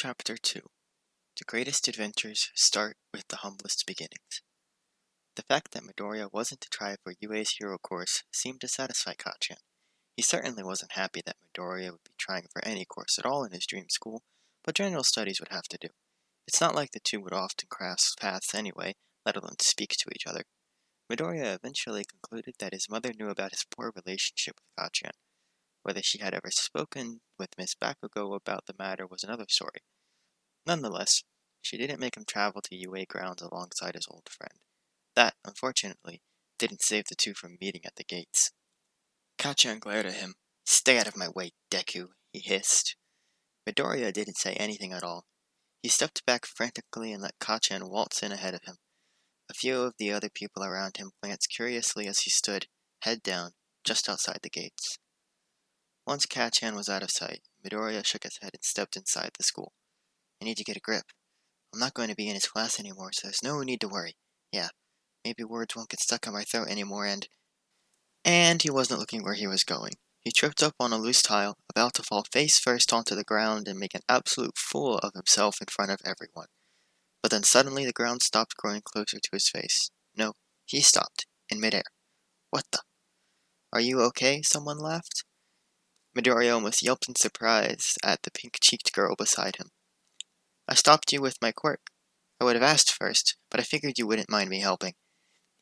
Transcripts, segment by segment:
Chapter 2. The greatest adventures start with the humblest beginnings. The fact that Midoriya wasn't to try for UA's hero course seemed to satisfy Kacchan. He certainly wasn't happy that Midoriya would be trying for any course at all in his dream school, but general studies would have to do. It's not like the two would often cross paths anyway, let alone speak to each other. Midoriya eventually concluded that his mother knew about his poor relationship with Kacchan. Whether she had ever spoken with Miss Bakugo about the matter was another story. Nonetheless, she didn't make him travel to UA grounds alongside his old friend. That, unfortunately, didn't save the two from meeting at the gates. Kacchan glared at him. "Stay out of my way, Deku," he hissed. Midoriya didn't say anything at all. He stepped back frantically and let Kacchan waltz in ahead of him. A few of the other people around him glanced curiously as he stood, head down, just outside the gates. Once Kacchan was out of sight, Midoriya shook his head and stepped inside the school. "I need to get a grip. I'm not going to be in his class anymore, so there's no need to worry. Yeah, maybe words won't get stuck in my throat anymore, and he wasn't looking where he was going. He tripped up on a loose tile, about to fall face first onto the ground and make an absolute fool of himself in front of everyone. But then suddenly the ground stopped growing closer to his face. No, he stopped, in midair. "What the? Are you okay?" someone laughed. Midoriya almost yelped in surprise at the pink-cheeked girl beside him. "I stopped you with my quirk. I would have asked first, but I figured you wouldn't mind me helping."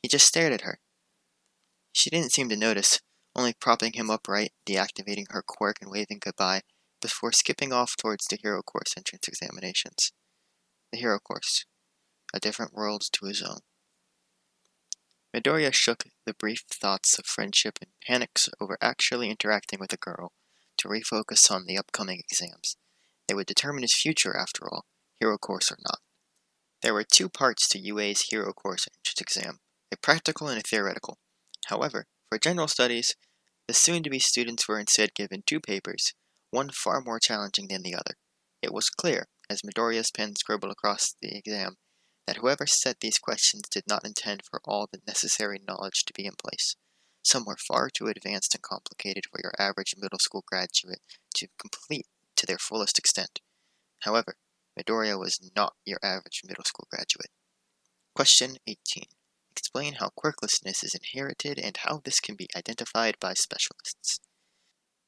He just stared at her. She didn't seem to notice, only propping him upright, deactivating her quirk and waving goodbye, before skipping off towards the Hero Course entrance examinations. The Hero Course. A different world to his own. Midoriya shook the brief thoughts of friendship and panics over actually interacting with a girl to refocus on the upcoming exams. They would determine his future, after all, Hero Course or not. There were two parts to UA's Hero Course entrance exam, a practical and a theoretical. However, for general studies, the soon-to-be students were instead given two papers, one far more challenging than the other. It was clear, as Midoriya's pen scribbled across the exam, that whoever set these questions did not intend for all the necessary knowledge to be in place. Some were far too advanced and complicated for your average middle school graduate to complete to their fullest extent. However, Midoriya was not your average middle school graduate. Question 18. Explain how quirklessness is inherited and how this can be identified by specialists.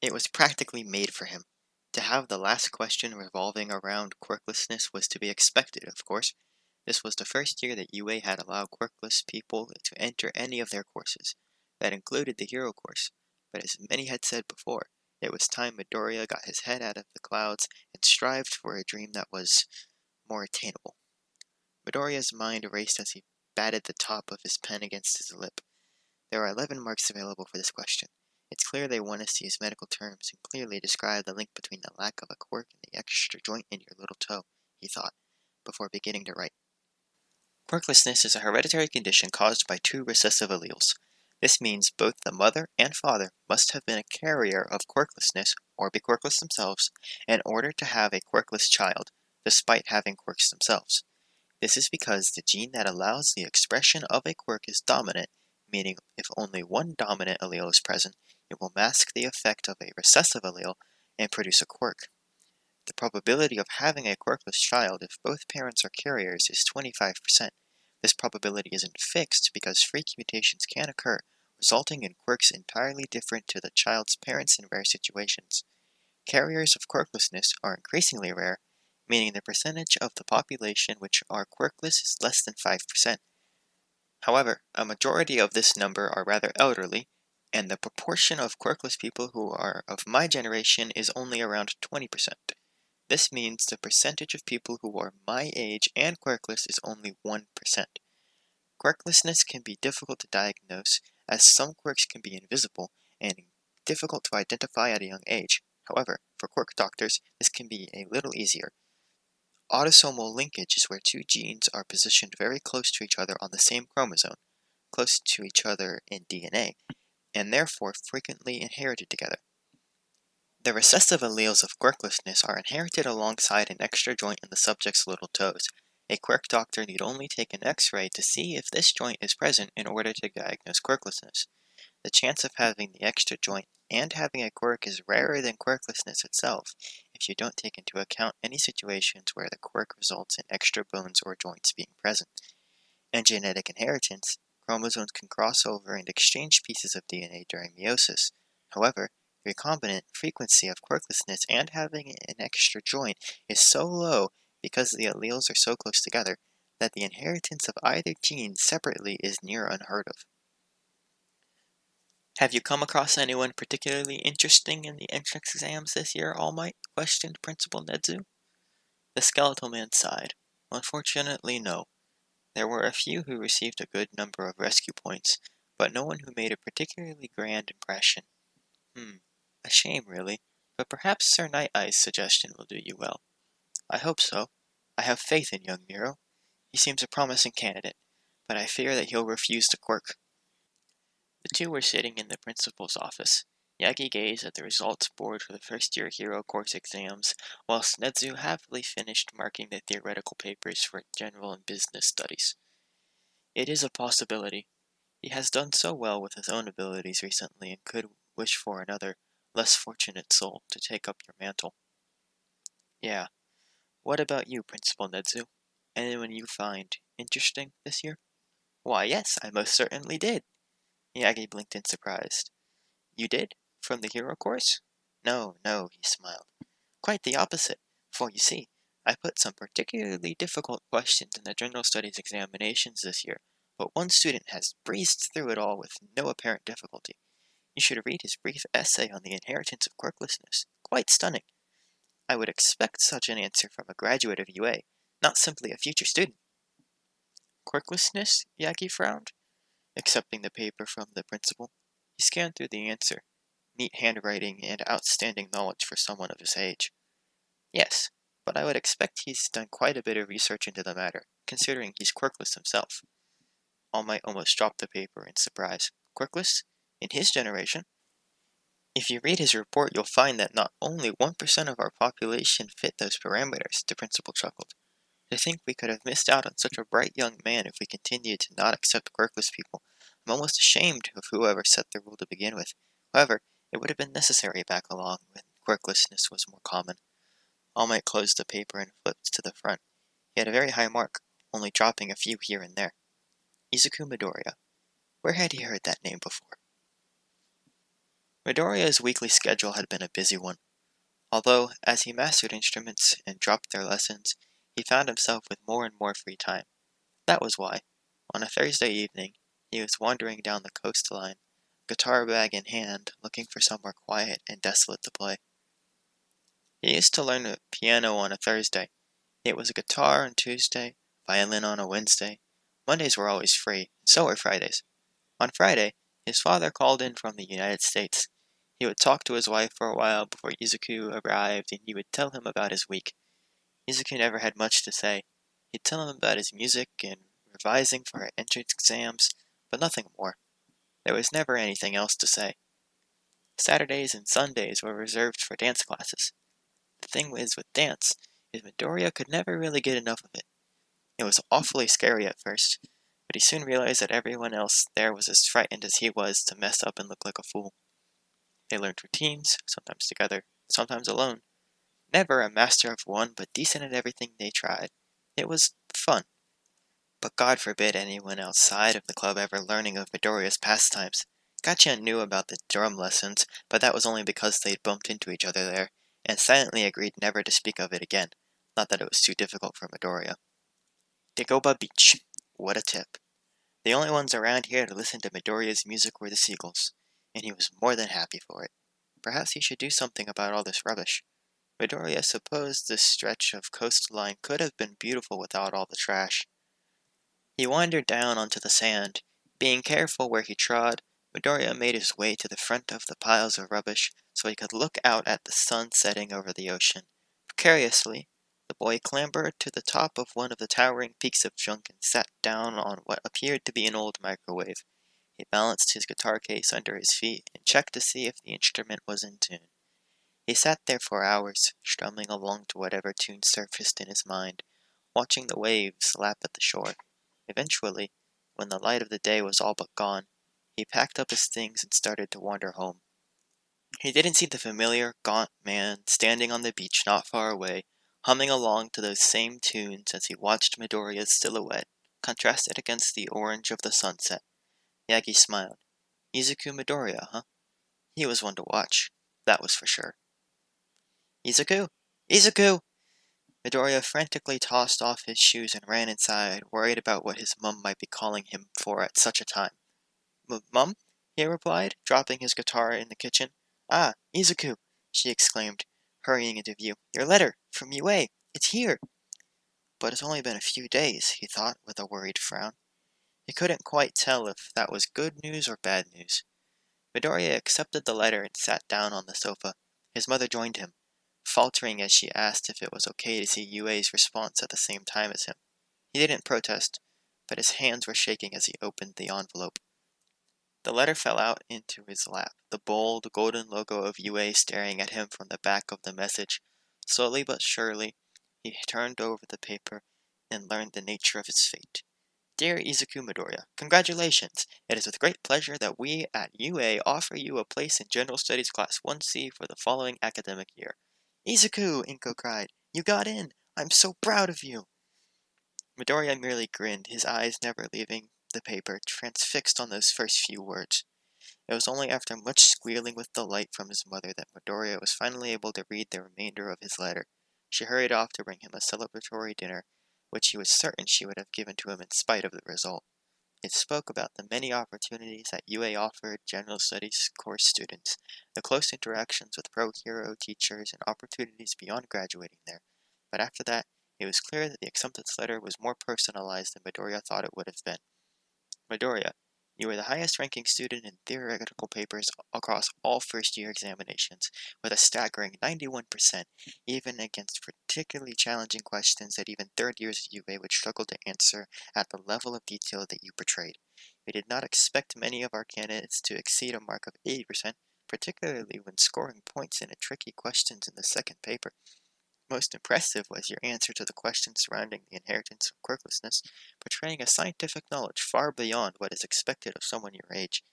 It was practically made for him. To have the last question revolving around quirklessness was to be expected, of course. This was the first year that UA had allowed quirkless people to enter any of their courses. That included the Hero Course, but as many had said before, it was time Midoriya got his head out of the clouds and strived for a dream that was more attainable. Midoriya's mind raced as he batted the top of his pen against his lip. There are 11 marks available for this question. It's clear they want us to use medical terms and clearly describe the link between the lack of a quirk and the extra joint in your little toe, he thought, before beginning to write. Quirklessness is a hereditary condition caused by two recessive alleles. This means both the mother and father must have been a carrier of quirklessness or be quirkless themselves in order to have a quirkless child, despite having quirks themselves. This is because the gene that allows the expression of a quirk is dominant, meaning if only one dominant allele is present, it will mask the effect of a recessive allele and produce a quirk. The probability of having a quirkless child if both parents are carriers is 25%. This probability isn't fixed because freak mutations can occur, resulting in quirks entirely different to the child's parents in rare situations. Carriers of quirklessness are increasingly rare, meaning the percentage of the population which are quirkless is less than 5%. However, a majority of this number are rather elderly, and the proportion of quirkless people who are of my generation is only around 20%. This means the percentage of people who are my age and quirkless is only 1%. Quirklessness can be difficult to diagnose, as some quirks can be invisible and difficult to identify at a young age. However, for quirk doctors, this can be a little easier. Autosomal linkage is where two genes are positioned very close to each other on the same chromosome, close to each other in DNA, and therefore frequently inherited together. The recessive alleles of quirklessness are inherited alongside an extra joint in the subject's little toes. A quirk doctor need only take an X-ray to see if this joint is present in order to diagnose quirklessness. The chance of having the extra joint and having a quirk is rarer than quirklessness itself. if you don't take into account any situations where the quirk results in extra bones or joints being present. In genetic inheritance, chromosomes can cross over and exchange pieces of DNA during meiosis. However, the recombinant frequency of quirklessness and having an extra joint is so low because the alleles are so close together that the inheritance of either gene separately is near unheard of. Have you come across anyone particularly interesting in the entrance exams this year, All Might? Questioned Principal Nedzu. The skeletal man sighed. Unfortunately, no. There were a few who received a good number of rescue points, but no one who made a particularly grand impression. A shame, really, but perhaps Sir Night Eye's suggestion will do you well. I hope so. I have faith in young Miro. He seems a promising candidate, but I fear that he'll refuse to quirk. The two were sitting in the principal's office. Yagi gazed at the results board for the first-year hero course exams, whilst Nedzu happily finished marking the theoretical papers for general and business studies. It is a possibility. He has done so well with his own abilities recently and could wish for another, less fortunate soul to take up your mantle. Yeah. What about you, Principal Nedzu? Anyone you find interesting this year? Why, yes, I most certainly did. Yagi blinked in surprise. You did? From the hero course? No, he smiled. Quite the opposite, for you see, I put some particularly difficult questions in the general studies examinations this year, but one student has breezed through it all with no apparent difficulty. You should read his brief essay on the inheritance of quirklessness. Quite stunning. I would expect such an answer from a graduate of UA, not simply a future student. Quirklessness? Yagi frowned, accepting the paper from the principal. He scanned through the answer. Neat handwriting and outstanding knowledge for someone of his age. Yes, but I would expect he's done quite a bit of research into the matter, considering he's quirkless himself. All Might almost dropped the paper in surprise. Quirkless? In his generation? If you read his report, you'll find that not only 1% of our population fit those parameters, the principal chuckled. To think we could have missed out on such a bright young man if we continued to not accept quirkless people. I'm almost ashamed of whoever set the rule to begin with. However, it would have been necessary back along when quirklessness was more common. All Might closed the paper and flipped to the front. He had a very high mark, only dropping a few here and there. Izuku Midoriya. Where had he heard that name before? Midoriya's weekly schedule had been a busy one. Although, as he mastered instruments and dropped their lessons, he found himself with more and more free time. That was why, on a Thursday evening, he was wandering down the coastline, guitar bag in hand, looking for somewhere quiet and desolate to play. He used to learn the piano on a Thursday. It was a guitar on Tuesday, violin on a Wednesday. Mondays were always free, and so were Fridays. On Friday, his father called in from the United States. He would talk to his wife for a while before Izuku arrived, and he would tell him about his week. Izuku never had much to say. He'd tell him about his music and revising for her entrance exams, but nothing more. There was never anything else to say. Saturdays and Sundays were reserved for dance classes. The thing is with dance is Midoriya could never really get enough of it. It was awfully scary at first, but he soon realized that everyone else there was as frightened as he was to mess up and look like a fool. They learned routines, sometimes together, sometimes alone. Never a master of one, but decent at everything they tried. It was fun. But God forbid anyone outside of the club ever learning of Midoriya's pastimes. Gachan knew about the drum lessons, but that was only because they'd bumped into each other there, and silently agreed never to speak of it again, not that it was too difficult for Midoriya. Dagobah Beach. What a tip. The only ones around here to listen to Midoriya's music were the seagulls, and he was more than happy for it. Perhaps he should do something about all this rubbish. Midoriya supposed this stretch of coastline could have been beautiful without all the trash. He wandered down onto the sand. Being careful where he trod, Midoriya made his way to the front of the piles of rubbish so he could look out at the sun setting over the ocean. Precariously, the boy clambered to the top of one of the towering peaks of junk and sat down on what appeared to be an old microwave. He balanced his guitar case under his feet and checked to see if the instrument was in tune. He sat there for hours, strumming along to whatever tune surfaced in his mind, watching the waves lap at the shore. Eventually, when the light of the day was all but gone, he packed up his things and started to wander home. He didn't see the familiar, gaunt man standing on the beach not far away, humming along to those same tunes as he watched Midoriya's silhouette, contrasted against the orange of the sunset. Yagi smiled. Izuku Midoriya, huh? He was one to watch. That was for sure. Izuku! Izuku! Midoriya frantically tossed off his shoes and ran inside, worried about what his mum might be calling him for at such a time. Mum? He replied, dropping his guitar in the kitchen. Ah, Izuku! She exclaimed, hurrying into view. Your letter! From UA! It's here! But it's only been a few days, he thought, with a worried frown. He couldn't quite tell if that was good news or bad news. Midoriya accepted the letter and sat down on the sofa. His mother joined him, faltering as she asked if it was okay to see UA's response at the same time as him. He didn't protest, but his hands were shaking as he opened the envelope. The letter fell out into his lap, the bold, golden logo of UA staring at him from the back of the message. Slowly but surely, he turned over the paper and learned the nature of his fate. Dear Izuku Midoriya, congratulations! It is with great pleasure that we at UA offer you a place in General Studies Class 1C for the following academic year. Izuku! Inko cried. You got in! I'm so proud of you! Midoriya merely grinned, his eyes never leaving the paper, transfixed on those first few words. It was only after much squealing with delight from his mother that Midoriya was finally able to read the remainder of his letter. She hurried off to bring him a celebratory dinner, which he was certain she would have given to him in spite of the result. It spoke about the many opportunities that UA offered General Studies course students, the close interactions with pro-hero teachers, and opportunities beyond graduating there. But after that, it was clear that the acceptance letter was more personalized than Midoriya thought it would have been. Midoriya, you were the highest-ranking student in theoretical papers across all first-year examinations, with a staggering 91%, even against particularly challenging questions that even third years at UA would struggle to answer at the level of detail that you portrayed. We did not expect many of our candidates to exceed a mark of 80%, particularly when scoring points in tricky questions in the second paper. Most impressive was your answer to the question surrounding the inheritance of quirklessness, portraying a scientific knowledge far beyond what is expected of someone your age.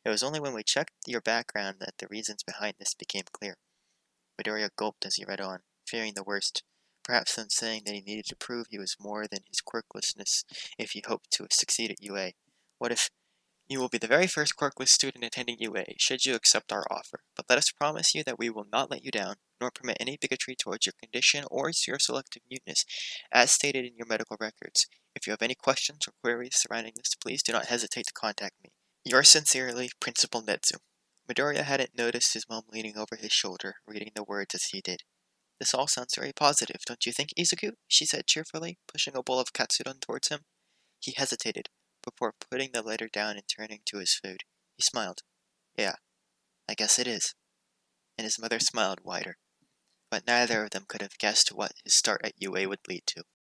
It was only when we checked your background that the reasons behind this became clear. Midoriya gulped as he read on, fearing the worst, perhaps them saying that he needed to prove he was more than his quirklessness if he hoped to succeed at UA. What if you will be the very first quirkless student attending UA, should you accept our offer, but let us promise you that we will not let you down, nor permit any bigotry towards your condition or your selective muteness, as stated in your medical records. If you have any questions or queries surrounding this, please do not hesitate to contact me. Yours sincerely, Principal Nedzu. Midoriya hadn't noticed his mom leaning over his shoulder, reading the words as he did. This all sounds very positive, don't you think, Izuku? She said cheerfully, pushing a bowl of katsudon towards him. He hesitated, before putting the letter down and turning to his food. He smiled. Yeah, I guess it is. And his mother smiled wider. But neither of them could have guessed what his start at UA would lead to.